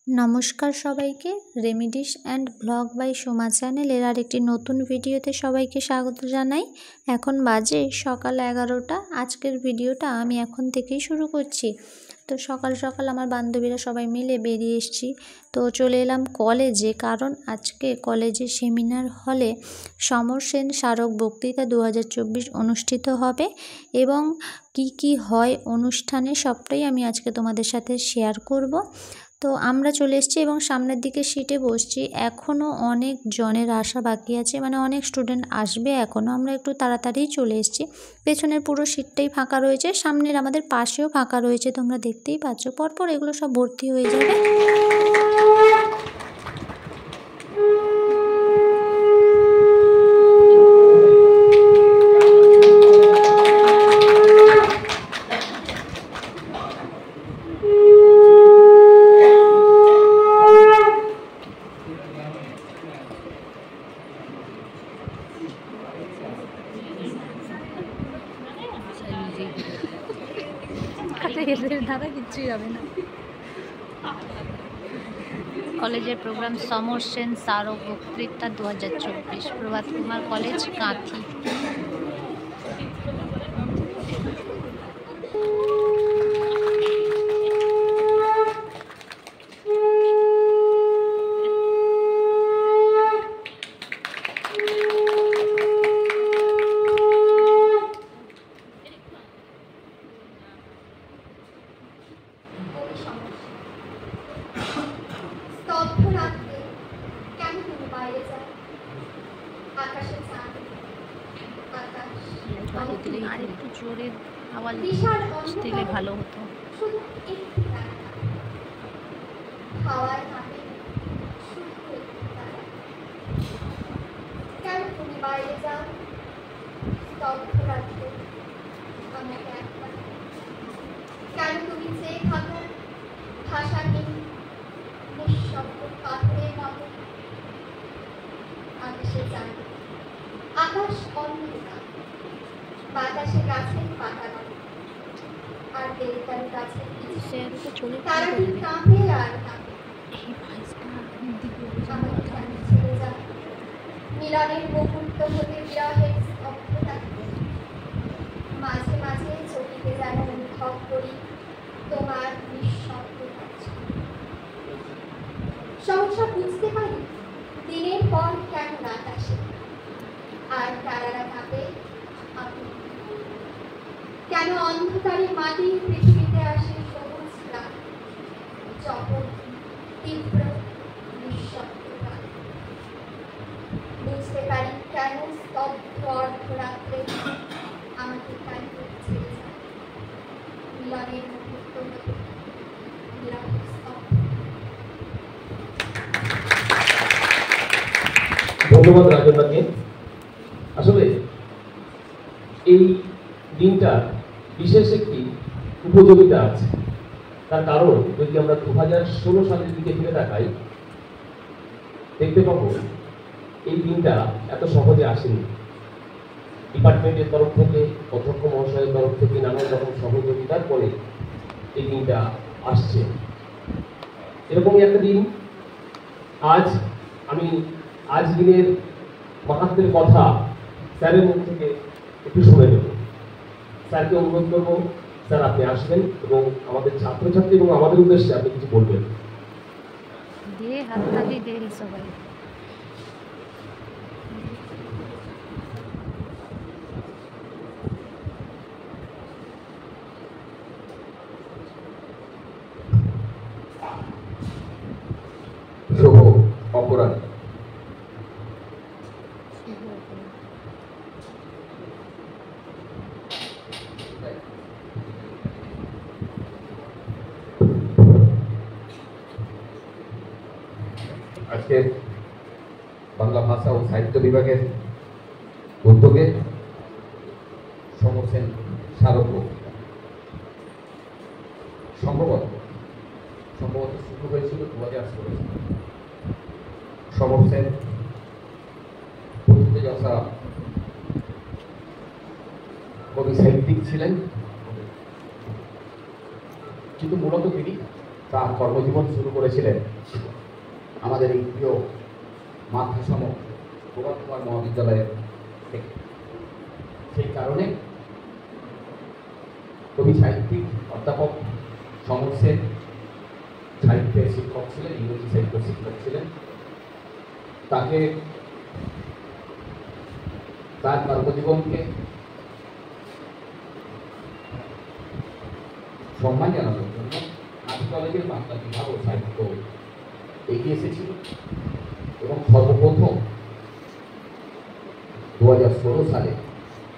নমস্কার সবাইকে, remedies and blog by Soma চ্যানেলের আরেকটি নতুন ভিডিওতে সবাইকে স্বাগত জানাই। এখন বাজে সকাল 11টা। আজকের ভিডিওটা আমি এখন থেকেই শুরু করছি। তো সকাল সকাল আমার বান্ধবীরা সবাই মিলে বেরিয়ে এসেছি। তো চলে এলাম কলেজে, কারণ আজকে কলেজে সেমিনার হলে সমর সেন স্মারক বক্তৃতা 2024 অনুষ্ঠিত হবে এবং কি হয় অনুষ্ঠানে সবটাই আমি আজকে তোমাদের সাথে শেয়ার করব। তো আমরা চলে এসেছি এবং সামনের দিকে সিটে বসছি। এখনও অনেক জনের আসা বাকি আছে, মানে অনেক স্টুডেন্ট আসবে এখনও। আমরা একটু তাড়াতাড়ি চলে এসেছি। পেছনের পুরো সিটটাই ফাঁকা রয়েছে, সামনের আমাদের পাশেও ফাঁকা রয়েছে, তোমরা দেখতেই পাচ্ছ। পরপর এগুলো সব ভর্তি হয়ে যাবে। কলেজের প্রোগ্রাম সমর সেন স্মারক বক্তৃতা 2024, প্রভাত কুমার কলেজ, কাঁথি। আর একটু জোরে আওয়াজ দিলে ভালো হতো। কেন তুমি বাইরে যাও স্তব্ধ রাখতে আমাকে একবার? কেন তুমি চেয়ে থাকো ভাষাহীন নিঃশব্দ পাথরের মতো? আকাশে যান, আকাশ অন্ধকার, বাতাসে গাছের পাতা নড়ে, আর দেবতার কাছে তারা কি কাঁপে আর কাঁপে। আমাকে কেন ছেড়ে যাও মিলনের মুহূর্ত হতে বিরহের স্তব্ধতা? মাঝে মাঝে চোখে যেন অনুভব করি তোমার নিঃশব্দ কাজ। সহসা বুঝতে পারি দিনের পর কেন রাত আসে আর তারারা কাঁপে। কেন অন্ধকারে মাটির পৃথিবীতে আসে সবুজ রাত, যখন তীব্র নিঃশব্দতা। বুঝতে পারি কেন স্তব্ধ অর্ধরাত্রে আমাকে কেন ছেড়ে যায় মিলনের মুহূর্ত হতে বিরাট স্তব্ধ। ধন্যবাদ রাজনাকে। আসলে এই দিনটা বিশেষ একটি উপযোগিতা আছে। তার কারণ যদি আমরা 2016 সালের দিকে ফিরে তাকাই, দেখতে পাবো এই দিনটা এত সহজে আসেনি। ডিপার্টমেন্টের তরফ থেকে, অধ্যক্ষ মহাশয়ের তরফ থেকে নানান রকম সহযোগিতার পরে এই দিনটা আসছে। এরকমই একটা দিন আজ। আমি আজ দিনের মাহাত্ম্যের কথা স্যারের মুখ থেকে একটু শুনে নেব। স্যারকে অনুরোধ করবো, স্যার আপনি আসবেন এবং আমাদের ছাত্রছাত্রী এবং আমাদের উদ্দেশ্যে আপনি কিছু বলবেন। দিয়ে হাততালি দেন সবাই। শুভ অপরাধ। আজকে বাংলা ভাষা ও সাহিত্য বিভাগের উদ্যোগে সমর সেন স্মারক বক্তৃতা সম্ভবত শুরু হয়েছিল 2016 সালে। সমর সেন প্রথিতযশা কবি সাহিত্যিক ছিলেন, কিন্তু মূলত তিনি তার কর্মজীবন শুরু করেছিলেন আমাদের এই প্রিয় মাতৃসম প্রভাত কুমার মহাবিদ্যালয়ের থেকে। সেই কারণে কবি সাহিত্যিক অধ্যাপক সমর সেন সাহিত্যের শিক্ষক ছিলেন, ইংরেজি সাহিত্য শিক্ষক ছিলেন। তাকে তার কর্মজীবনকে সম্মান জানানোর জন্য আদি কলেজের বাংলা বিভাগ ও সাহিত্য এগিয়ে এসেছিল এবং সর্বপ্রথম 2016 সালে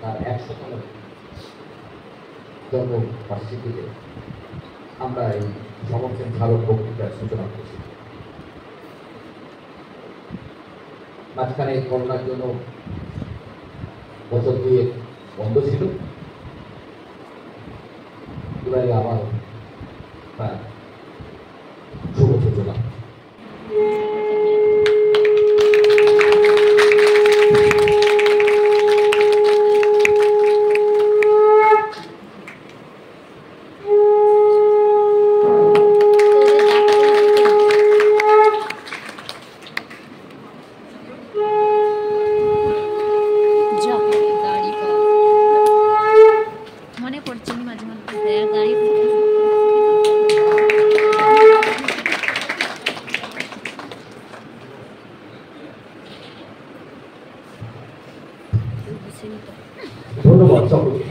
তার 100তম জন্মবার্ষিকীতে আমরা এই সমর্থন স্মারক বক্তৃতার সূচনা করছি। মাঝখানে করোনার জন্য বছর দিয়ে বন্ধ ছিল, এবারে আবার তার শুভ সূচনা। মনে পড়ছে নি মাঝে মাঝে গাড়ি ধন্যবাদ সকলকে।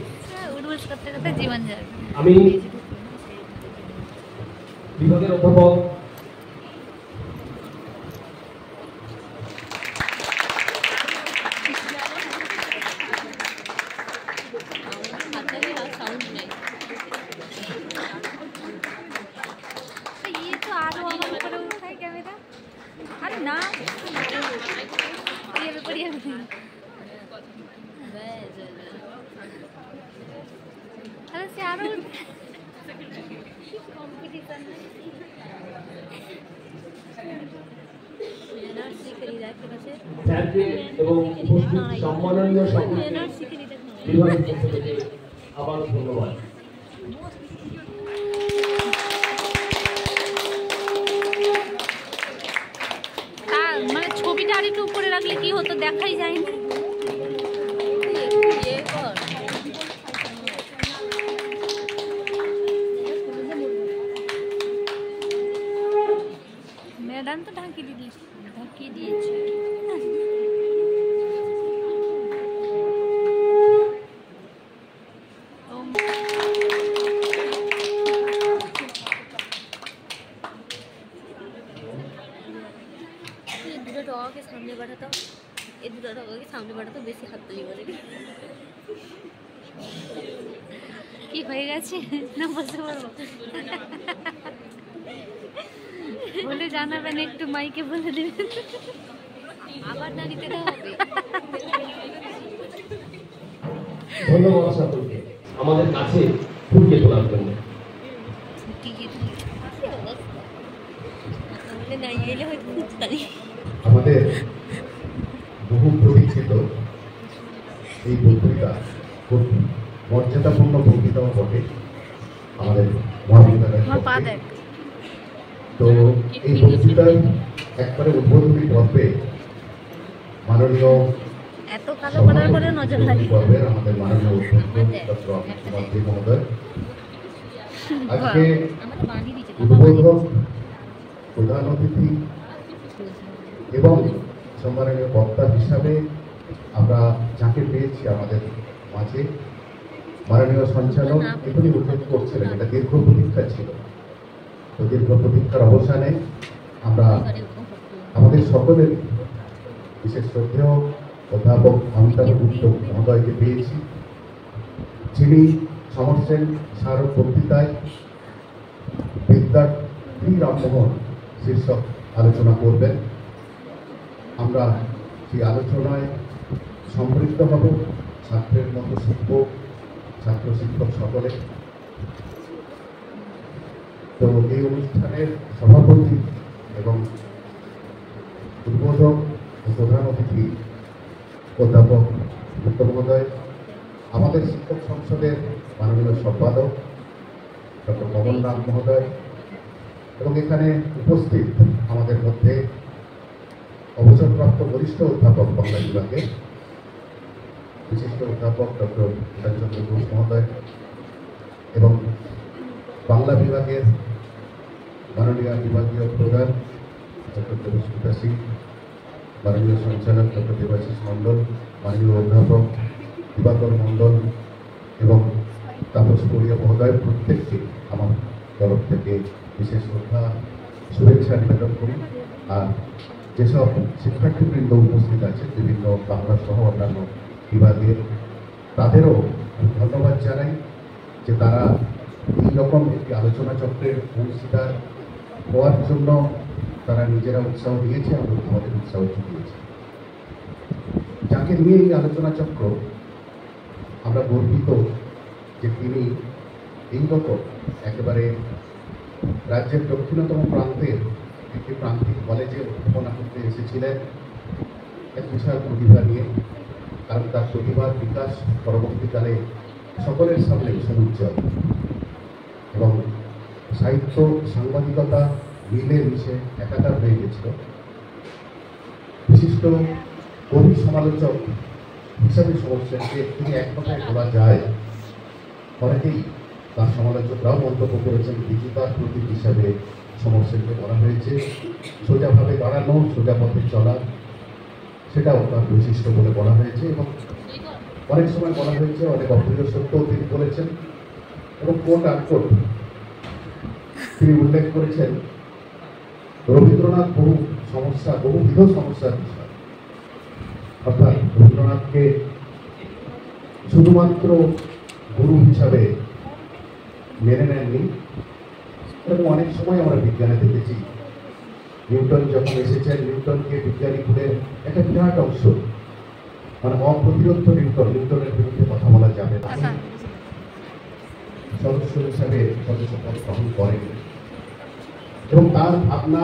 উঠবস করতে করতে জীবন যাবে। আমি বিভাগের অধ্যাপক স্যারকে এবং উপস্থিত সম্মাননীয় সকলকে বিভাগের পক্ষ থেকে আবার ধন্যবাদ। মানে ছবিটা আর একটু উপরে রাখলে কি হতো দেখাই যায়নি। ম্যাডাম তো ঢাকিয়ে দিয়েছে। के सामने बढ़ा था, ये दूसरा टॉका के सामने बढ़ा तो बेसी हाथ तली बोले কি হয়ে গেছে না বলতে পারবো বলে জানাবেন, একটু মাইকে বলে দেবেন, আবার না নিতে হবে। ধন্যবাদ সকলকে আমাদের কাছে ফুটিয়ে তোলার জন্য। আমাদের বহু প্রতীক্ষিত এই বক্তৃতা খুব মর্যাদাপূর্ণ বক্তৃতাও বটে আমাদের মহাবিদ্যালয়ের। তো এই বক্তৃতার একবারে উদ্বোধনী পর্বে মাননীয় এত কালো করার পরে নজর লাগে পর্বের আমাদের মাননীয় অধ্যক্ষ ডক্টর অমিত কুমার দে মহোদয় আজকে উদ্বোধক, প্রধান অতিথি এবং সম্মাননীয় বক্তা হিসাবে আমরা যাকে পেয়েছি আমাদের মাঝে, মাননীয় সঞ্চালক এখনই উল্লেখ করছিলেন এটা দীর্ঘ প্রতীক্ষা ছিল। তো দীর্ঘ প্রতীক্ষার অবসানে আমরা আমাদের সকলের বিশেষ শ্রদ্ধেয় অধ্যাপক অমিতাভ গুপ্ত মহোদয়কে পেয়েছি, যিনি সমর সেন স্মারক বক্তৃতায় বিদ্যার রামমোহন শীর্ষক আলোচনা করবেন। আমরা সেই আলোচনায় সম্পৃক্ত হব ছাত্রের মতো শিক্ষক, ছাত্র শিক্ষক সকলে। তো এই অনুষ্ঠানের সভাপতি এবং উদ্বোধক ও প্রধান অতিথি অধ্যাপক গুপ্ত মহোদয়, আমাদের শিক্ষক সংসদের মাননীয় সম্পাদক ডক্টর পবন রাম মহোদয়, এবং এখানে উপস্থিত আমাদের মধ্যে অবসরপ্রাপ্ত বরিষ্ঠ অধ্যাপক বাংলা বিভাগে বিশিষ্ট অধ্যাপক ডক্টর চন্দ্র ঘোষ মহোদয় এবং বাংলা বিভাগের মাননীয় বিভাগীয় প্রধান ডক্টর দেবস্মিতা সিং, মাননীয় সঞ্চালক ডক্টর দেবাশিস মণ্ডল, মাননীয় অধ্যাপক দিবাকর মণ্ডল এবং তাপস পড়িয়া মহোদয়, প্রত্যেককে আমার তরফ থেকে বিশেষ শ্রদ্ধা শুভেচ্ছা নিবেদন করি। আর যেসব শিক্ষার্থীবৃন্দ উপস্থিত আছে বিভিন্ন বাংলা সহ অন্যান্য বিভাগের, তাদেরও ধন্যবাদ জানাই যে তারা এইরকম একটি আলোচনা চক্রের অংশীদার হওয়ার জন্য তারা নিজেরা উৎসাহ দিয়েছে এবং আমাদের উৎসাহ দিয়েছে। যাকে নিয়ে এই আলোচনা চক্র, আমরা গর্বিত যে তিনি এইরকম একেবারে রাজ্যের দক্ষিণতম প্রান্তের একটি প্রান্তিক কলেজে অধ্যাপনা করতে এসেছিলেন এক বিশাল প্রতিভা নিয়ে। কারণ তার প্রতিভার বিকাশ পরবর্তীকালে সকলের সামনে সুউজ্জ্বল এবং সাহিত্য সাংবাদিকতা মিলে মিশে একাকার হয়ে গেছিল। বিশিষ্ট কবি সমালোচক হিসাবে সমস্যাকে তিনি এক কথায় বলা যায়, অনেকেই তার সমালোচকরাও মন্তব্য করেছেন বিজেতার প্রতীক হিসাবে সমস্যাকে বলা হয়েছে। সোজাভাবে দাঁড়ানো, সোজা পথে চলা, সেটাও তার বৈশিষ্ট্য বলে বলা হয়েছে এবং অনেক সময় বলা হয়েছে অনেক অপ্রিয় সত্যও তিনি বলেছেন এবং কোট আনকোট তিনি উল্লেখ করেছেন রবীন্দ্রনাথ বহুবিধ সমস্যার বিষয়। অর্থাৎ রবীন্দ্রনাথকে শুধুমাত্র গুরু হিসাবে মেনে নেননি। এবং অনেক সময় আমরা বিজ্ঞানে দেখেছি, নিউটন যখন এসেছেন, নিউটনকে বিজ্ঞানী কুলের একটা বিরাট অংশ, মানে অপ্রতিরোধ নিউটনের বিরুদ্ধে কথা বলা যাবে না, সদস্য হিসাবে সদস্যপদ গ্রহণ করেন এবং তার ভাবনা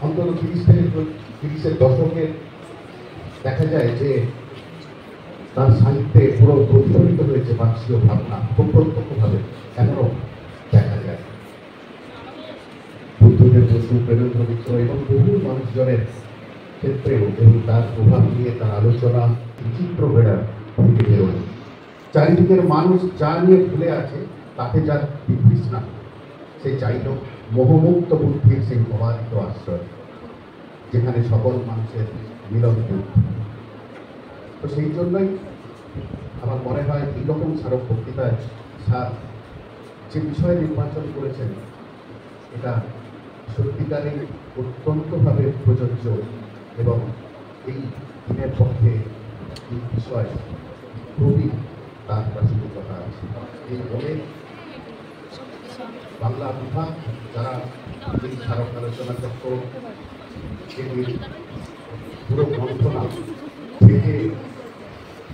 অন্তত 30-এর দশকে দেখা যায় যে তার সাহিত্যে পুরো প্রতিফলিত হয়েছে মার্ক্সীয় ভাবনা, খুব প্রত্যক্ষভাবে এখনো দেখা যায়। বুদ্ধদেব বসু, প্রেমেন্দ্র মিত্র এবং বহু মানুষজনের ক্ষেত্রেও এবং তার প্রভাব নিয়ে তার আলোচনা চিত্র বেড়ার থেকে বেরোয়। চারিদিকের মানুষ যা নিয়ে ভুলে আছে তাতে যার বিতৃষ্ণা, সে চাইল মোহমুক্ত বুদ্ধির সেই প্রবাহিত আশ্রয়, যেখানে সকল মানুষের মিলন। তো সেই জন্যই আমার মনে হয় এইরকম স্মারক বক্তৃতায় স্যার যে বিষয় নির্বাচন করেছেন, এটা সত্যিকারই অত্যন্তভাবে প্রযোজ্য এবং এই দিনের পক্ষে এই বিষয় খুবই তার প্রাসঙ্গিকতা আছে। এই বলে বাংলা বিভাগ যারা এই স্মারক আলোচনা চক্র পুরো গ্রন্থনা থেকে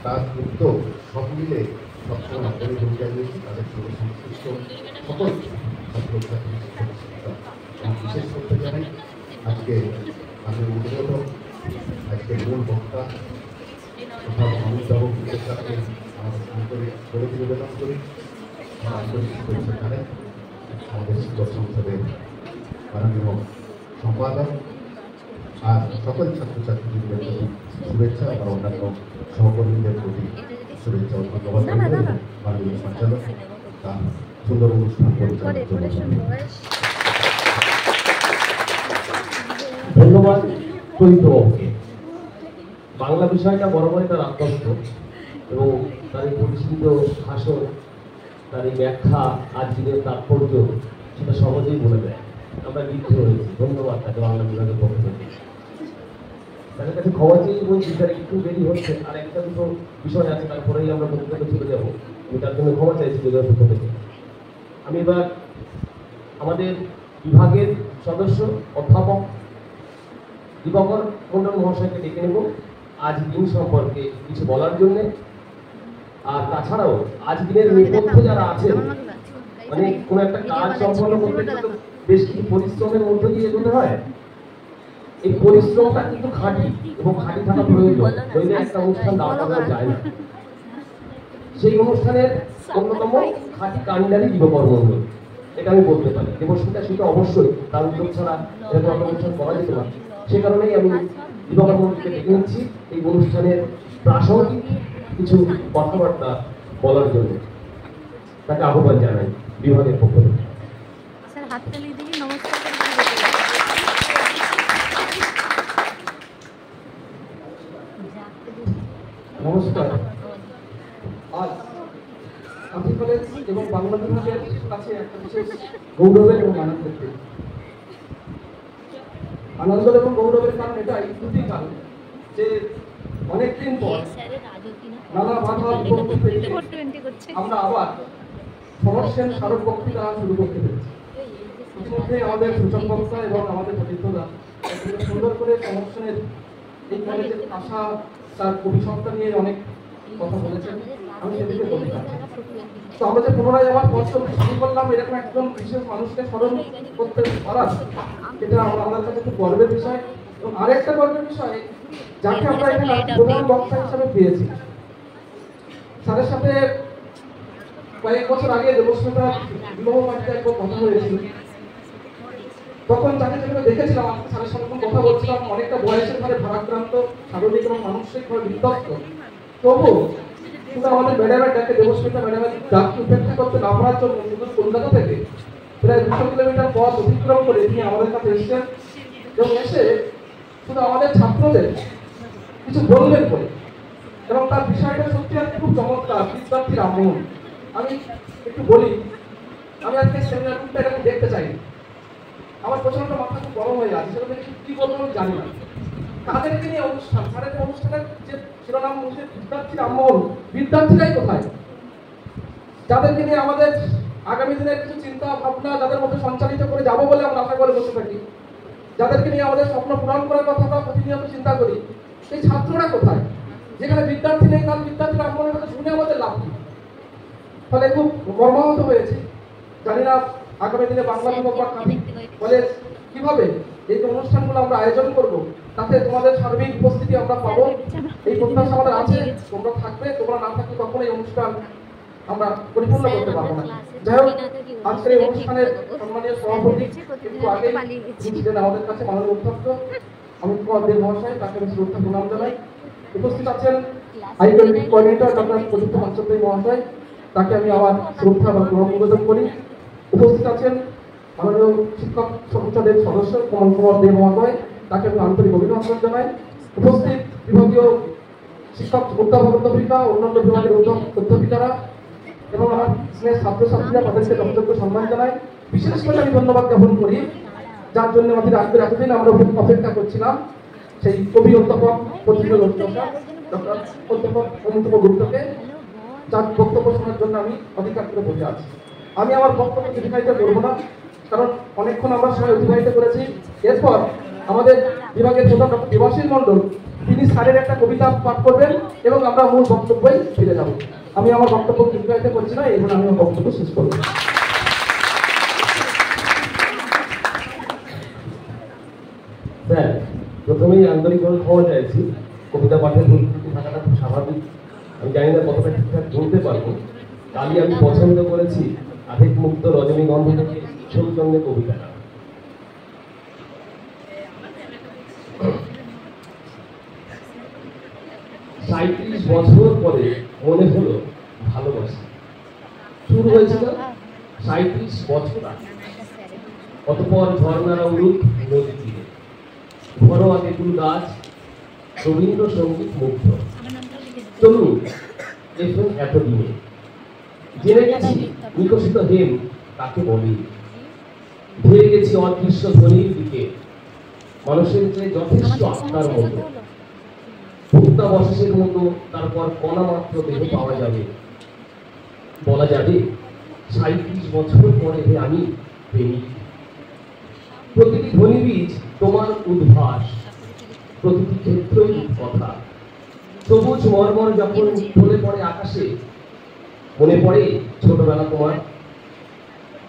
তার উদ্যোগ সব মিলে সবসময় করে ভূমিকা দিয়েছে, তাদের সঙ্গে সংশ্লিষ্ট সকল ছাত্রছাত্রী বিশেষ করতে জানাই। আজকে আমি উদ্বোধক, আজকে মূল বক্তা অমিতাভ সাথে আমার আন্তরিক প্রগতি নিবেদন করি। আমার আন্তরিক শুভেচ্ছা জানাই আমাদের শিক্ষক সংসদের মাননীয় সম্পাদক আর সকল ছাত্রছাত্রীদের প্রতি শুভেচ্ছা, আমার অন্যান্য সহকর্মীদের প্রতি শুভেচ্ছা ও ধন্যবাদ মাননীয় সঞ্চালক তার সুন্দর অনুষ্ঠান পরিচালনার জন্য। ধন্যবাদ চৈতবাবুকে। বাংলা বিষয়টা বরাবরই তার আত্মস্থ এবং তার এই পরিচিত ভাষণ, তার এই ব্যাখ্যা, আজকের তাৎপর্য, সেটা সহজেই বলে দেয়। আমরা লিপ্ত হয়েছি, ধন্যবাদ তাকে বাংলা বিভাগের পক্ষ থেকে। তাদের কাছে খবর চেয়ে বলছি স্যার একটু দেরি হচ্ছে, আর একটা দুটো বিষয় আছে, তারপরেই আমরা বক্তব্যে চলে যাবো। আমি তার জন্য ক্ষমা চাইছি বিভাগের পক্ষ থেকে। আমি এবার আমাদের বিভাগের সদস্য অধ্যাপক দিবাকর মণ্ডল মহাশয়কে ডেকে নেব আজ দিন সম্পর্কে কিছু বলার জন্যে। আর তাছাড়াও আজ দিনের নেপথ্যে যারা আছেন, মানে কোনো একটা কাজ সম্পন্ন করতে কিন্তু বেশ কিছু পরিশ্রমের মধ্য দিয়ে এগোতে হয়। এই পরিশ্রমটা কিন্তু খাঁটি এবং খাঁটি থাকা প্রয়োজন, নইলে একটা অনুষ্ঠান দাঁড় করানো যায় না। সেই অনুষ্ঠানের অন্যতম খাঁটি কান্ডারি দিবাকর মণ্ডল। এটা আমি বলতে পারি। দেবস্মিতা সেটা অবশ্যই তার উদ্যোগ ছাড়া এরকম একটা অনুষ্ঠান করা যেতে পারে। সে কারণেই আমি দিবাকর মন্ত্রীকে ডেকে নিচ্ছি এই অনুষ্ঠানের প্রাসঙ্গিক কিছু কথাবার্তা বলার জন্য। তাকে আহ্বান জানাই বিভাগের পক্ষ থেকে। স্যার হাততালি দিয়ে নমস্কার করে নমস্কার। আজ আর্থিক কলেজ এবং বাংলা বিভাগের কাছে একটা বিশেষ গৌরবের এবং আনন্দের দিন। আনন্দ এবং গৌরবের কারণ এটাই, দুটি কারণ, যে অনেকদিন পর নানা বাধা বিপত্তি পেরিয়ে আমরা আবার সমস্যার স্মারক বক্তৃতা শুরু করতে পেরেছি। ইতিমধ্যে আমাদের সূচক বক্তা এবং আমাদের প্রতিষ্ঠাতা সুন্দর করে সমস্যার এই কলেজের আশা, তার ভবিষ্যৎটা নিয়ে অনেক কথা বলেছেন, আমি সেদিকে বলতে চাচ্ছি। তো আমরা যে পুনরায় আবার পঞ্চম শুরু করলাম এরকম একজন বিশেষ মানুষকে স্মরণ করতে পারা, এটা আমাদের কাছে খুব গর্বের বিষয়। এবং আরেকটা গর্বের বিষয়, যাকে আমরা এখানে প্রধান বক্তা হিসাবে পেয়েছি, স্যারের সাথে কয়েক বছর আগে দেবস্মিতার বিবাহ বাড়িতে একবার কথা হয়েছিল। তখন তাকে যেভাবে দেখেছিলাম, আজকে স্যারের সঙ্গে কথা বলছিলাম, অনেকটা বয়সের ভাবে ভারাক্রান্ত, শারীরিক এবং মানসিকভাবে বিধ্বস্ত। তবু শুধু আমাদের ম্যাডামের ডাকে, দেবস্মিতা ম্যাডামের ডাককে উপেক্ষা করতে না পারার জন্য শুধু কলকাতা থেকে প্রায় 200 কিলোমিটার পথ অতিক্রম করে তিনি আমাদের কাছে এসেছেন এবং এসে শুধু আমাদের ছাত্রদের কিছু বলবেন বলে। এবং তার বিষয়টা সত্যি খুব চমৎকার, বিদ্যার্থীর আগ্রহণ। আমি একটু বলি, আমি আজকে সেমিনারটা এরকম দেখতে চাই। আমার প্রচন্ড মাথা খুব গরম হয়ে আছে, সেটা কি বলবো আমি জানি না। তাদেরকে নিয়ে অনুষ্ঠান, সাড়ে অনুষ্ঠানের যে শিরোনাম বিদ্যার্থীর আগ্রহণ, বিদ্যার্থীরাই কোথায়? যাদেরকে নিয়ে আমাদের আগামী দিনের কিছু চিন্তা ভাবনা যাদের মধ্যে সঞ্চালিত করে যাবো বলে আমরা আশা করে বসে থাকি, যাদেরকে নিয়ে আমাদের স্বপ্ন পূরণ করার কথা আমরা প্রতিনিয়ত চিন্তা করি, সেই ছাত্ররা কোথায়? যেখানে বিদ্যার্থী নেই, তার বিদ্যার্থীর আগ্রহের কথা শুনে আমাদের লাভ নেই। ফলে খুব মর্মাহত হয়েছে। জানি না আগামী দিনে বাংলা বিভাগ বা কলেজ কিভাবে এই যে অনুষ্ঠানগুলো আমরা আয়োজন করব, তাতে তোমাদের সার্বিক উপস্থিতি আমরা পাবো, এই প্রত্যাশা আমাদের আছে। তোমরা থাকবে, তোমরা না থাকলে কখনো এই অনুষ্ঠান আমরা পরিপূর্ণ করতে পারবো না। যাই হোক, আজকের এই অনুষ্ঠানের সম্মানীয় সভাপতি একটু আগে ছিলেন আমাদের কাছে, মাননীয় অধ্যক্ষ অমিত কুমার দেব মহাশয়, তাকে আমি শ্রদ্ধা প্রণাম জানাই। উপস্থিত আছেন আইকনিক কোঅর্ডিনেটর ডক্টর প্রদীপ্ত পাঞ্চোপাধ্যায় মহাশয়, তাকে আমি আমার শ্রদ্ধা বা প্রণাম নিবেদন করি। উপস্থিত আছেন মাননীয় শিক্ষক সংসদের সদস্য কমল কুমার দেব মহাশয়, তাকে আমি আন্তরিক অভিনন্দন জানাই। উপস্থিত বিভাগীয় শিক্ষক অধ্যাপক অধ্যাপিকা, অন্যান্য বিভাগের অধ্যাপিকারা এবং আমার স্নেহের ছাত্রছাত্রীরা, তাদেরকে যথাযোগ্য সম্মান জানাই। বিশেষ করে আমি ধন্যবাদ জ্ঞাপন করি, যার জন্য আমাদের আজকের এতদিন আমরা অপেক্ষা করছিলাম, সেই কবি অধ্যাপক পত্রিকা ডক্টর অধ্যাপক অমিতাভ গুপ্তকে, যার বক্তব্য শোনার জন্য আমি অধিকার করে বসে আছি। আমি আমার বক্তব্য দীর্ঘায়িত করবো না, কারণ অনেকক্ষণ আমরা সময় অতিবাহিত করেছি। এরপর আমাদের বিভাগের প্রধান ডক্টর দেবাশিস মণ্ডল, তিনি স্যারের একটা কবিতা পাঠ করবেন এবং আমরা মূল বক্তব্যই ফিরে যাব। আমি আমার বক্তব্য দীর্ঘায়িত করছি না, এবং আমি আমার বক্তব্য শেষ করব। স্যার, প্রথমেই আন্তরিকভাবে ক্ষমা চাইছি, কবিতা পাঠের পরিস্থিতি থাকাটা খুব স্বাভাবিক। আমি জানি না কতটা ঠিকঠাক বলতে পারবো। কালই আমি পছন্দ করেছি আবেগ মুক্ত রজনীগন্ধা থেকে সৌজন্যে কবিতাটা। 37 বছর পরে মনে হলো ভালোবাসা। শুরু হয়েছিল 37 বছর আগে। অতঃপর ঝর্ণারা উড়ুক নদী তীরে, ঘরোয়া তেঁতুল গাছ, রবীন্দ্রসঙ্গীত মুগ্ধ। চলুন দেখুন এতদিনে জেনে গেছি নিকশিত হেম কাকে বলি। ধেয়ে গেছি অদৃশ্য ধ্বনির দিকে, মানুষের চেয়ে যথেষ্ট আত্মার মতো, ভুক্তাবশেষের মতো। তারপর কণা মাত্র দেহ পাওয়া যাবে, বলা যাবে 37 বছর পরে আমি প্রেমিক। প্রতিটি ধ্বনি বীজ তোমার উদ্ভাস, প্রতিটি ক্ষেত্রই কথা। সবুজ মর্মর যখন ঢলে পড়ে আকাশে, মনে পড়ে ছোটবেলা তোমার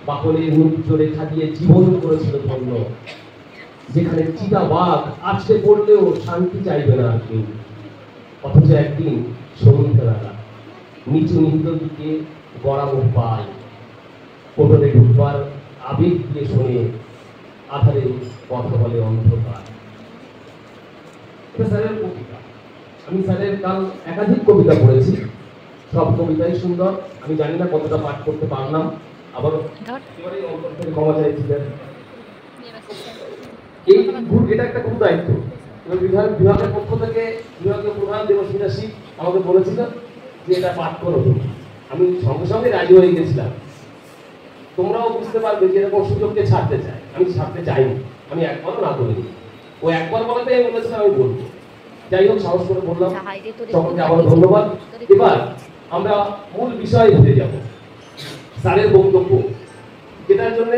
বাকলের মুক্ত রেখা দিয়ে জীবন করেছিল ধন্য, যেখানে চিতা বাঘ আছড়ে পড়লেও শান্তি চাইবে না আর কেউ। অথচ একদিন সন্ধ্যেবেলা নিচু নিহিত দিকে গড়া মুখ পায়, কোটরে ঢুকবার আবেগ দিয়ে শোনে, আধারে কথা বলে অন্ধকার। এটা স্যারের কবিতা। আমি স্যারের কাল একাধিক কবিতা পড়েছি, সব কবিতাই সুন্দর। আমি জানি না কতটা পাঠ করতে পারলাম, আবার এবারে অন্তর থেকে ক্ষমা চাইছিলেন। এটা একটা খুব দায়িত্ব। বিভাগের পক্ষ থেকে বিভাগীয় প্রধান দেবস্মিতা সিং আমাকে বলেছিল যে এটা পাঠ করো তুমি। আমি সঙ্গে সঙ্গে রাজি হয়ে গেছিলাম। তোমরাও বুঝতে পারবে যে এরকম সুযোগকে ছাড়তে চায়। আমি ছাড়তে চাইনি, আমি একবারও না করিনি। ও একবার বলাতে আমি বলেছিলাম আমি বলবো। যাই হোক, সাহস করে বললাম। সকলকে আবার ধন্যবাদ। এবার আমরা মূল বিষয়ে ফিরে যাব। স্যারের বক্তব্য, যেটার জন্য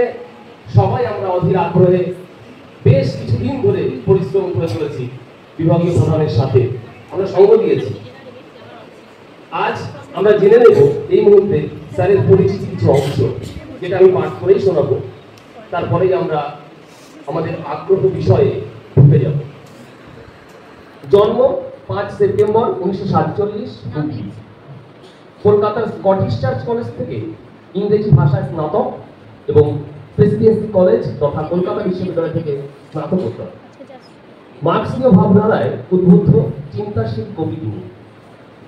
সবাই আমরা অধীর আগ্রহে বেশ কিছুদিন ধরে পরিশ্রম করে চলেছি। বিভাগীয় প্রধানের সাথে আমরা সঙ্গ দিয়েছি। আজ আমরা জেনে নেব এই মুহূর্তে স্যারের পরিচিত কিছু অংশ, যেটা আমি পাঠ করেই শোনাবো। তারপরেই আমরা আমাদের আগ্রহ বিষয়ে ঢুকে যাব। জন্ম 5 সেপ্টেম্বর 1947, কলকাতার স্কটিশ চার্চ কলেজ থেকে ইংরেজি ভাষায় স্নাতক এবং প্রেসিডেন্সি কলেজ তথা কলকাতা বিশ্ববিদ্যালয় থেকে স্নাতকোত্তর। মার্ক্সীয় ভাবধারায় উদ্বুদ্ধ চিন্তাশীল কবি তিনি।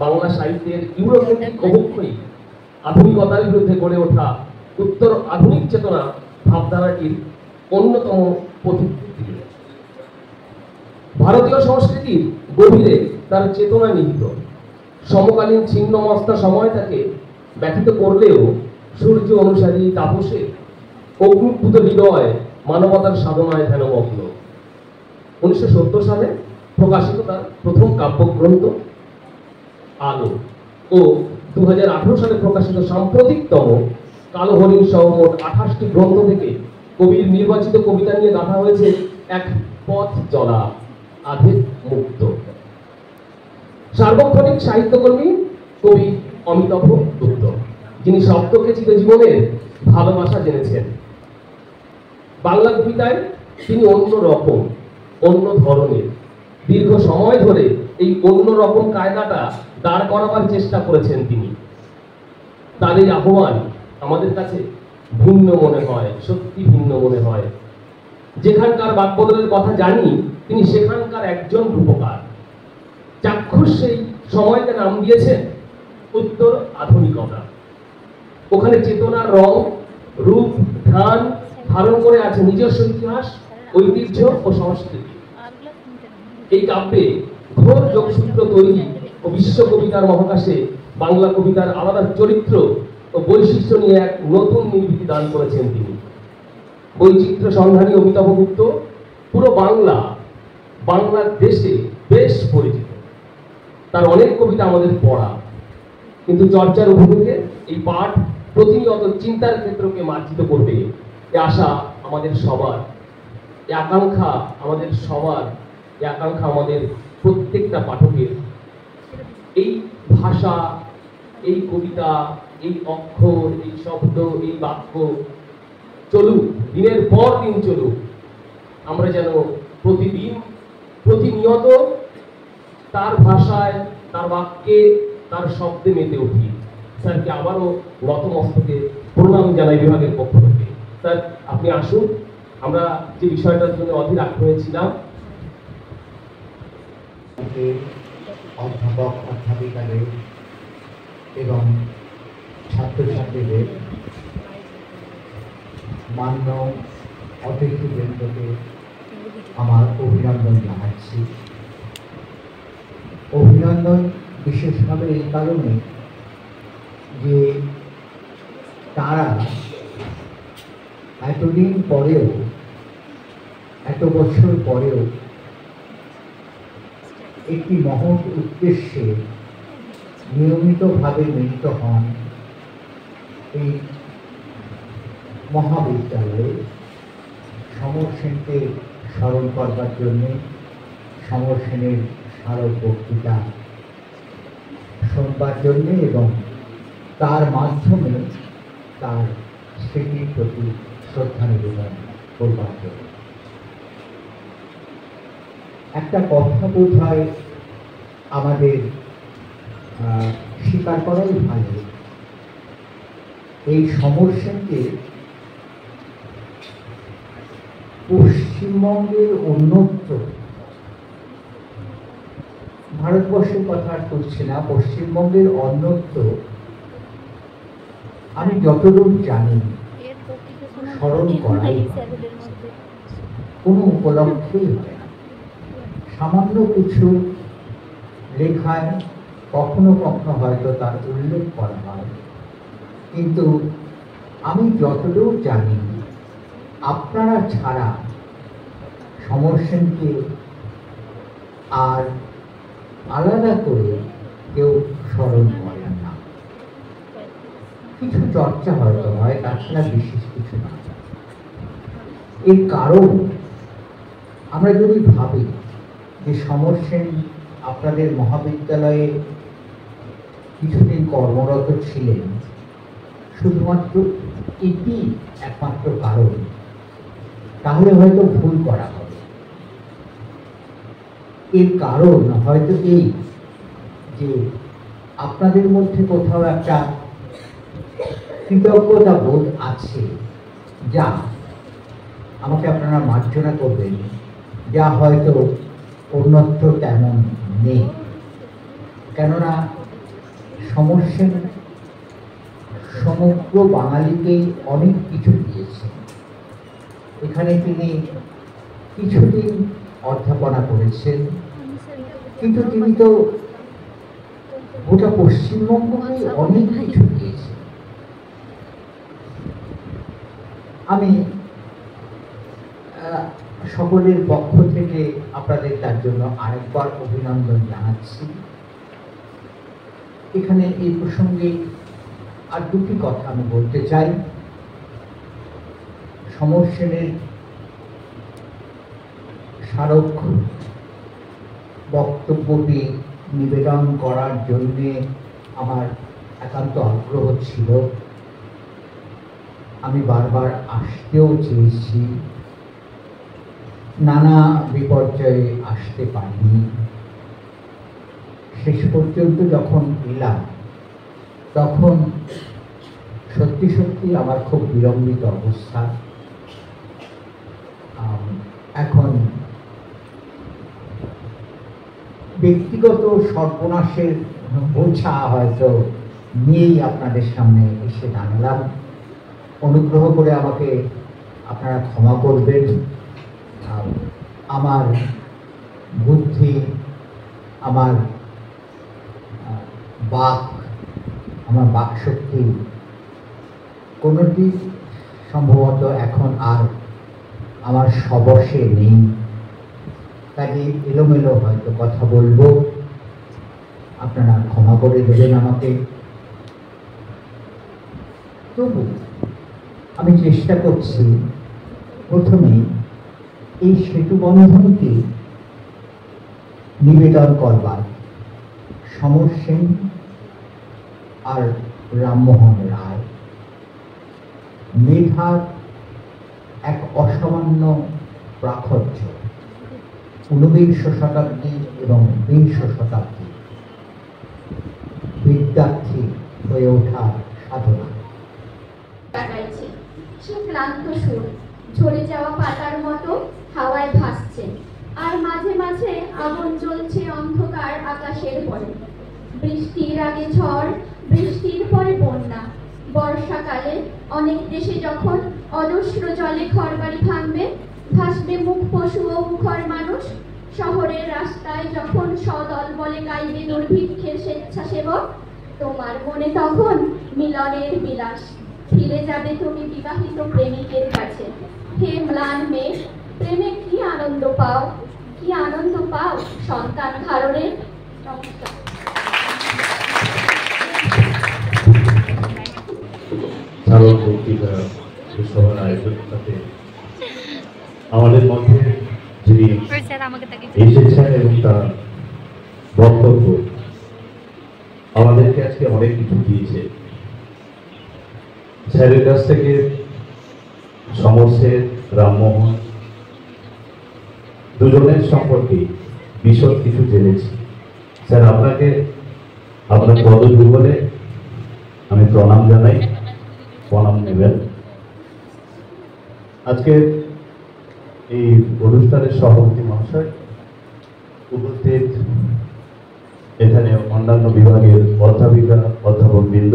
বাংলা সাহিত্যের ইউরোকেন্দ্রিক অবক্ষয়ী আধুনিকতার বিরুদ্ধে গড়ে ওঠা উত্তর আধুনিক চেতনা ভাবধারাটির অন্যতম পথিকৃৎ। ভারতীয় সংস্কৃতির গভীরে তার চেতনা নিহিত। সমকালীন ছিন্নমস্তা সময়টাকে ব্যথিত করলেও সূর্য অনুসারী তাপসে অগ্নিপুত হৃদয় মানবতার সাধনায় ধ্যানমগ্ন। 1970 সালে প্রকাশিত তার প্রথম কাব্যগ্রন্থ আলো ও 2018 সালে প্রকাশিত সাম্প্রতিকতম কালো হরিণ সহ মোট 28টি গ্রন্থ থেকে কবির নির্বাচিত কবিতা নিয়ে গাঁথা হয়েছে এক পথ চলা আধেক মুক্ত। সার্বক্ষণিক সাহিত্যকর্মী কবি অমিতাভ গুপ্ত, যিনি শব্দকে চিরজীবনের ভালোবাসা জেনেছেন। বাংলা কবিতায় তিনি অন্য রকম, অন্য ধরনের, দীর্ঘ সময় ধরে এই অন্য রকম কায়দাটা দাঁড় করাবার চেষ্টা করেছেন তিনি। তার এই আহ্বান আমাদের কাছে ভিন্ন মনে হয়, সত্যি ভিন্ন মনে হয়। যেখানকার বাকবদলের কথা জানি, তিনি সেখানকার একজন রূপকার। চাক্ষুষ সেই সময়কে নাম দিয়েছেন উত্তর আধুনিকতা। ওখানে চেতনার রং, রূপ, ধান ধারণ করে আছে নিজস্ব ইতিহাস, ঐতিহ্য ও সংস্কৃতি। এই কাব্যে ঘোর যোগসূত্র তৈরি ও বিশ্ব কবিতার মহাকাশে বাংলা কবিতার আলাদা চরিত্র ও বৈশিষ্ট্য নিয়ে এক নতুন নির্বৃতি দান করেছেন তিনি। বৈচিত্র্য সন্ধানী অমিতাভ গুপ্ত পুরো বাংলাদেশে বেশ পরিচিত। তার অনেক কবিতা আমাদের পড়া, কিন্তু চর্চার অভিমুখে এই পাঠ প্রতিনিয়ত চিন্তার ক্ষেত্রকে মার্জিত করবে এ আশা আমাদের সবার, এ আকাঙ্ক্ষা আমাদের সবার, এ আকাঙ্ক্ষা আমাদের প্রত্যেকটা পাঠকের। এই ভাষা, এই কবিতা, এই অক্ষর, এই শব্দ, এই বাক্য চলুক, দিনের পর দিন চলুক। আমরা যেন প্রতিদিন প্রতিনিয়ত তার ভাষায়, তার বাক্যে, তার শব্দে মেতে উঠি। স্যারকে আবারও নতমস্তকে প্রণাম জানাই বিভাগের পক্ষ থেকে। স্যার, আপনি আসুন। আমরা যে বিষয়টার জন্য অধীর আগ্রহী ছিলাম, অধ্যাপক অধ্যাপিকাদের এবং ছাত্রছাত্রীদের, মান্য অতিথিবৃন্দকে আমার অভিনন্দন জানাচ্ছি। অভিনন্দন বিশেষভাবে এই কারণে যে তারা এতদিন পরেও, এত বছর পরেও একটি মহৎ উদ্দেশ্যে নিয়মিতভাবে মিলিত হন এই মহাবিদ্যালয়ে সমর সেনকে স্মরণ করবার জন্যে, সমর সেনের স্মারক বক্তৃতা শুনবার জন্যে এবং তার মাধ্যমে তার স্মৃতির প্রতি শ্রদ্ধা নিবেদন করবার জন্য। একটা কথা বোধ হয় আমাদের স্বীকার করাই ভালো, এই সমর সেনকে পশ্চিমবঙ্গের অন্যত্র, ভারতবর্ষের কথা আর করছি না, পশ্চিমবঙ্গের অন্যত্র আমি যতদূর জানি স্মরণ করাই কোনো উপলক্ষেই হয় না। সামান্য কিছু লেখায় কখনো কখনো হয়তো তার উল্লেখ করা হয়, কিন্তু আমি যতদূর জানি আপনারা ছাড়া সমর সেনকে আর আলাদা করে কেউ স্মরণ করেন না। কিছু চর্চা হয়তো হয়, তাছাড়া বিশেষ কিছু না। এর কারণ আমরা যদি ভাবি যে সমর সেন আপনাদের মহাবিদ্যালয়ে কিছুদিন কর্মরত ছিলেন, শুধুমাত্র এটি একমাত্র কারণ, তাহলে হয়তো ভুল করা হবে। এর কারণ হয়তো এই যে আপনাদের মধ্যে কোথাও একটা কৃতজ্ঞতা বোধ আছে, যা আমাকে আপনারা মার্জনা করবেন, যা হয়তো অন্যত্র তেমন নেই। কেননা সমর সেন সমগ্র বাঙালিকেই অনেক কিছু দিয়েছে। এখানে তিনি কিছুদিন অধ্যাপনা করেছেন, কিন্তু তিনি তো গোটা পশ্চিমবঙ্গকে অনেক কিছু দিয়েছেন। আমি সকলের পক্ষ থেকে আপনাদের তার জন্য আরেকবার অভিনন্দন জানাচ্ছি। এখানে এই প্রসঙ্গে আর দুটি কথা আমি বলতে চাই। সমর সেনের স্মারক বক্তব্যটি নিবেদন করার জন্যে আমার একান্ত আগ্রহ ছিল। আমি বারবার আসতেও চেয়েছি, নানা বিপর্যয়ে আসতে পারিনি। শেষ পর্যন্ত যখন এলাম, তখন সত্যি সত্যি আমার খুব বিলম্বিত অবস্থা। এখন ব্যক্তিগত সর্বনাশের বোঝা হয়তো নিয়েই আপনাদের সামনে এসে দাঁড়ালাম। অনুগ্রহ করে আমাকে আপনারা ক্ষমা করবেন। আমার বুদ্ধি, আমার আমার বাকশক্তি কোনোটি সম্ভবত এখন আর আমার সবশে নেই, কাজে এলোমেলো হয়তো কথা বলবো, আপনারা ক্ষমা করে দেবেন আমাকে। তবু আমি চেষ্টা করছি প্রথমে এই সেতু বন্ধনকে নিবেদন করবার সমর সেন আর রামমোহন রায় মেধার এক অসামান্য প্রাখর্য ঊনবিংশ শতাব্দী এবং বিংশ শতাব্দী বিদ্যার্থী হয়ে ওঠার সাধনা। কাটাইছে সে ক্লান্ত সুর ঝরে যাওয়া পাতার মতো হাওয়ায় ভাসছে, আর মাঝে মাঝে আগুন জ্বলছে অন্ধকার আকাশের পরে। বৃষ্টির আগে ঝড়, বৃষ্টির পরে বন্যা। বর্ষাকালে অনেক দেশে যখন অজস্র জলে ঘরবাড়ি ভাঙবে, ভাসবে মুখ পশু ও মুখর মানুষ। শহরের রাস্তায় যখন সদল বলে গাইবে দুর্ভিক্ষের স্বেচ্ছাসেবক, তোমার মনে তখন মিলনের বিলাস। ফিরে যাবে তুমি বিবাহিত প্রেমিকের কাছে। হে ম্লান মেয়ে, প্রেমে কি আনন্দ পাও, কি আনন্দ পাও সন্তান ধারণের। আমাদের মধ্যে যিনি এসেছেন এবং তার বক্তব্য আমাদেরকে আজকে অনেক কিছু দিয়েছে। স্যারের কাছ থেকে সমর সেন, রামমোহন দুজনের সম্পর্কে বিশদ কিছু জেনেছি। স্যার, আপনাকে আপনার পদযুগলে আমি প্রণাম জানাই, প্রণাম নেবেন। আজকে এই অনুষ্ঠানের সভাপতি মহাশয়, উপস্থিত এখানে অন্যান্য বিভাগের অধ্যাপিকা অধ্যাপকবৃন্দ,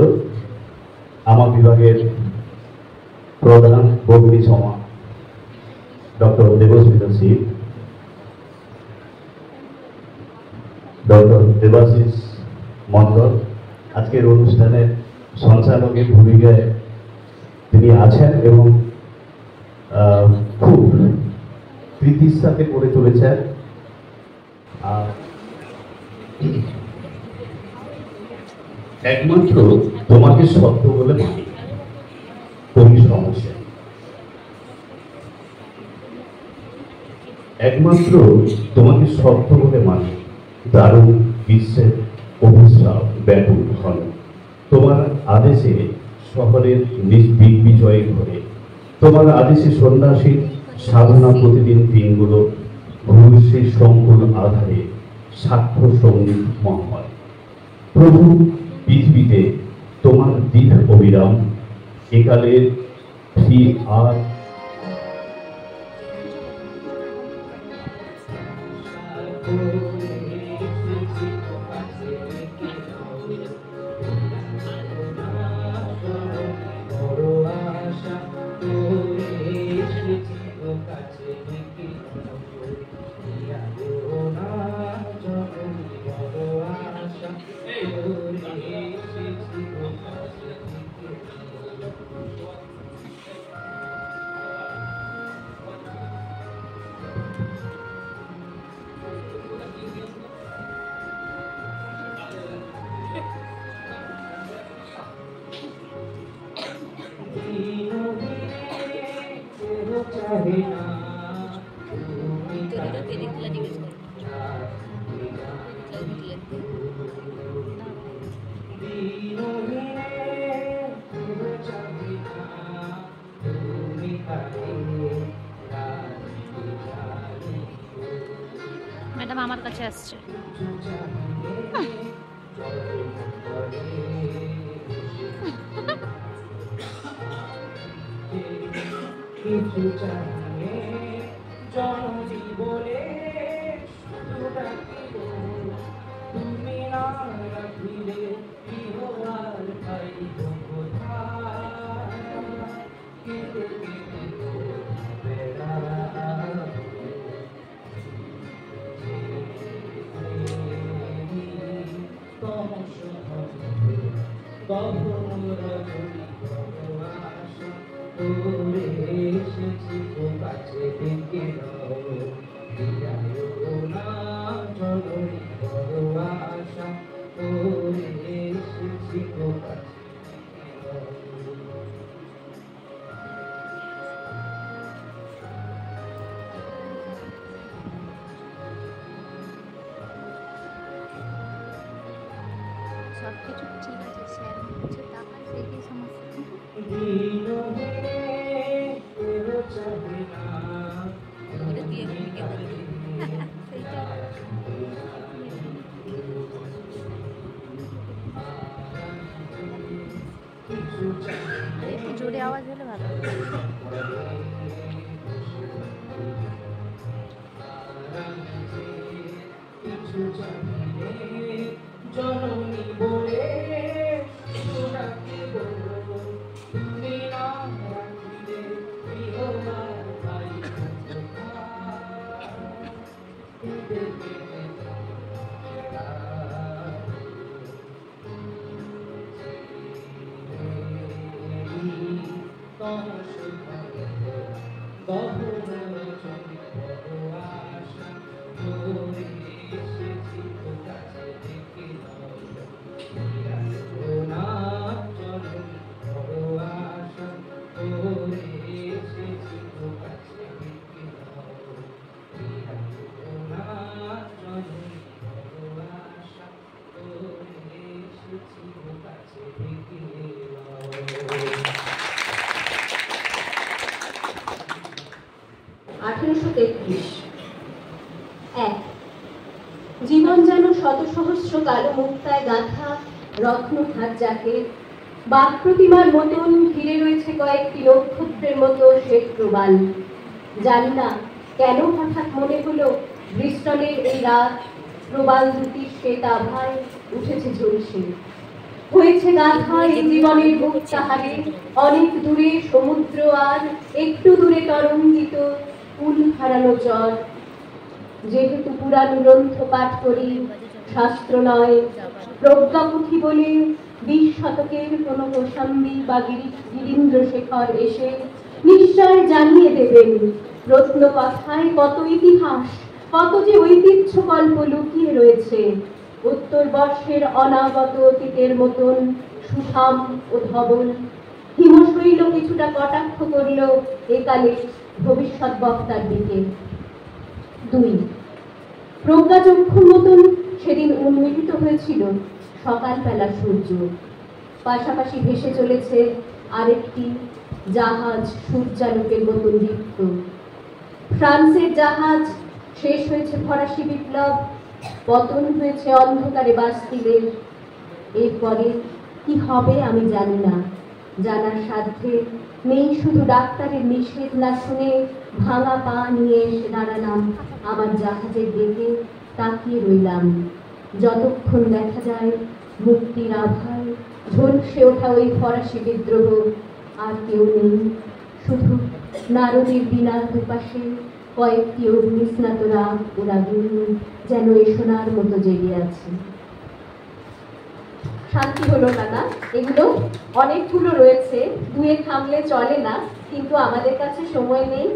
আমার বিভাগের প্রধান ভগ্নী সমা ডক্টর দেবস্মিতা সিং, ডক্টর দেবাশিস মন্ডল, আজকের অনুষ্ঠানের সঞ্চালকের ভূমিকায় তিনি আছেন এবং খুব প্রীতির সাথে করে চলেছেন। একমাত্র তোমাকে সত্য বলে মানি, তুমি সমস্যা। একমাত্র তোমাকে সত্য বলে মানি, দারুণ বিশ্বের অভিশাপ ব্যাপক ঘন। তোমার আদেশে শহরের বিজয় ঘরে, তোমার আদেশে সন্ন্যাসীর সাধনা প্রতিদিন দিনগুলো ভবিষ্যের সংকুল আধারে সাক্ষ্য সঙ্গীত মহাময়। প্রভু, পৃথিবীতে তোমার দীর্ঘ অবিরাম একালের ফি আর ম্যাডাম আমার কাছে আসছে। সবকিছু ঠিক আছে স্যার, হচ্ছে টাকা সেই সমস্যা। একটু জোরে আওয়াজ হলে ভালো। জননী বলে জীবন যেন শত সহস্র কালো মুক্তায় গাঁথা রত্ন ধার্যাকে, বাক প্রতিমার মতন ঘিরে রয়েছে কয়েকটি নক্ষত্রের মতো শ্বেত প্রবাল। জানি না কেন হঠাৎ মনে হলো ব্রিস্টলের এই রাত প্রবাল দুটির শ্বেত আভায় উঠেছে ঝলসে, হয়েছে গাথা এই জীবনের বুক তাহারে, অনেক দূরে সমুদ্র আর একটু দূরে তরঙ্গিত কুল হারানো চর। যেহেতু পুরাণ গ্রন্থ পাঠ করি, শাস্ত্র নয়, প্রজ্ঞাপুঁথি বলে 20 শতকের কোন কৌশাম্বী বা গিরীন্দ্র শেখর এসে নিশ্চয় জানিয়ে দেবেন রত্ন কথায় কত ইতিহাস, কত যে ঐতিহ্য কল্প লুকিয়ে রয়েছে। উত্তরবর্ষের অনাগত অতীতের মতন সুঠাম ও ধবল হিমশৈল কিছুটা কটাক্ষ করল একালে ভবিষ্যৎ বক্তার দিকে। 2 প্রজ্ঞাচক্ষুর মতন সেদিন উন্মিলিত হয়েছিল সকালবেলা সূর্য। পাশাপাশি ভেসে চলেছে আরেকটি জাহাজ সূর্যালোকের মতন দীপ্ত। ফ্রান্সের জাহাজ শেষ হয়েছে ফরাসি বিপ্লব, পতন হয়েছে অন্ধকারে বাস্তিদের। এরপরে কি হবে আমি জানি না, জানার সাধ্যে নেই। শুধু ডাক্তারের নিষেধ না শুনে ভাঙা পা নিয়ে এসে দাঁড়ালাম আমার জাহাজের দিকে, তাকিয়ে রইলাম। যতক্ষণ দেখা যায় মুক্তির আভায় ঝলসে ওঠা ওই ফরাসি বিদ্রোহ, আর কেউ নেই, শুধু নারদের বিনার দুপাশে কয়েকটি অগ্নিস্নাত রাগ ও রাগিনী যেন এ সোনার মতো জেগে আছে। শান্তি হলো না? এগুলো অনেকগুলো রয়েছে, 2-এ থামলে চলে না, কিন্তু আমাদের কাছে সময় নেই।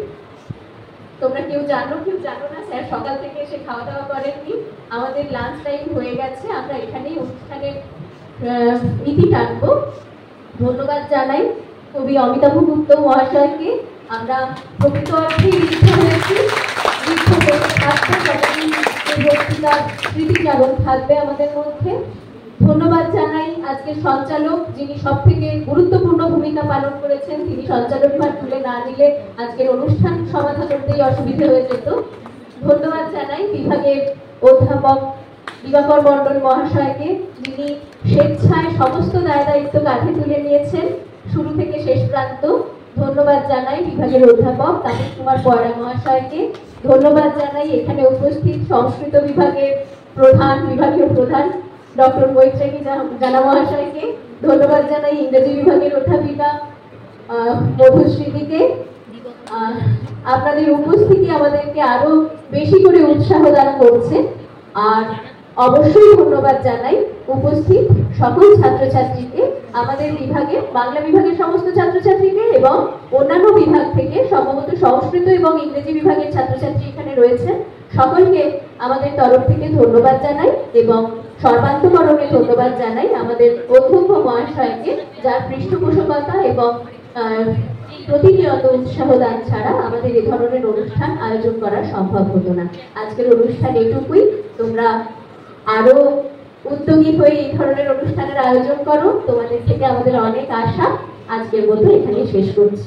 তোমরা কেউ জানো না, স্যার সকাল থেকে এসে খাওয়া দাওয়া করেননি, আমাদের লাঞ্চ টাইম হয়ে গেছে, আমরা এখানেই অনুষ্ঠানের ইতি টানবো। ধন্যবাদ জানাই কবি অমিতাভ গুপ্ত মহাশয়কে। আমরা প্রকৃত অর্থেই ইচ্ছা হয়েছি, বক্তৃতার স্মৃতিচারণ থাকবে আমাদের মধ্যে। ধন্যবাদ জানাই আজকের সঞ্চালক, যিনি সব থেকে গুরুত্বপূর্ণ ভূমিকা পালন করেছেন। তিনি সঞ্চালক ভার তুলে না নিলে আজকের অনুষ্ঠান সমাধা করতেই অসুবিধা হয়ে যেত। ধন্যবাদ জানাই বিভাগের অধ্যাপক দিবাকর মণ্ডল মহাশয়কে, যিনি স্বেচ্ছায় সমস্ত দায় দায়িত্ব কাঁধে তুলে নিয়েছেন শুরু থেকে শেষ প্রান্ত। ধন্যবাদ জানাই বিভাগের অধ্যাপক তাপস কুমার পয়রা মহাশয়কে। ধন্যবাদ জানাই এখানে উপস্থিত সংস্কৃত বিভাগের বিভাগীয় প্রধান ডক্টর মৈত্রেয়ী জানা মহাশয়কে। ধন্যবাদ জানাই ইংরেজি বিভাগের অধ্যাপিকা মধুশ্রীদিকে। আপনাদের উপস্থিতি আমাদেরকে আরো বেশি করে উৎসাহ দান করছে। আর অবশ্যই ধন্যবাদ জানাই উপস্থিত সকল ছাত্রছাত্রীকে, আমাদের বিভাগে বাংলা বিভাগের সমস্ত ছাত্রছাত্রীকে এবং অন্যান্য বিভাগ থেকে সম্ভবত সংস্কৃত এবং ইংরেজি বিভাগের ছাত্রছাত্রী এখানে রয়েছে, সকলকে আমাদের তরফ থেকে ধন্যবাদ জানাই এবং সর্বান্তকরণে ধন্যবাদ জানাই আমাদের অধ্যক্ষ মহাশয়কে, যার পৃষ্ঠপোষকতা এবং প্রতিনিয়ত উৎসাহ দান ছাড়া আমাদের এ ধরনের অনুষ্ঠান আয়োজন করা সম্ভব হতো না। আজকের অনুষ্ঠান এটুকুই। তোমরা আরো উদ্যোগী হয়ে এই ধরনের অনুষ্ঠানের আয়োজন করো, তোমাদের থেকে আমাদের অনেক আশা। আজকের মতো এখানে শেষ করছি।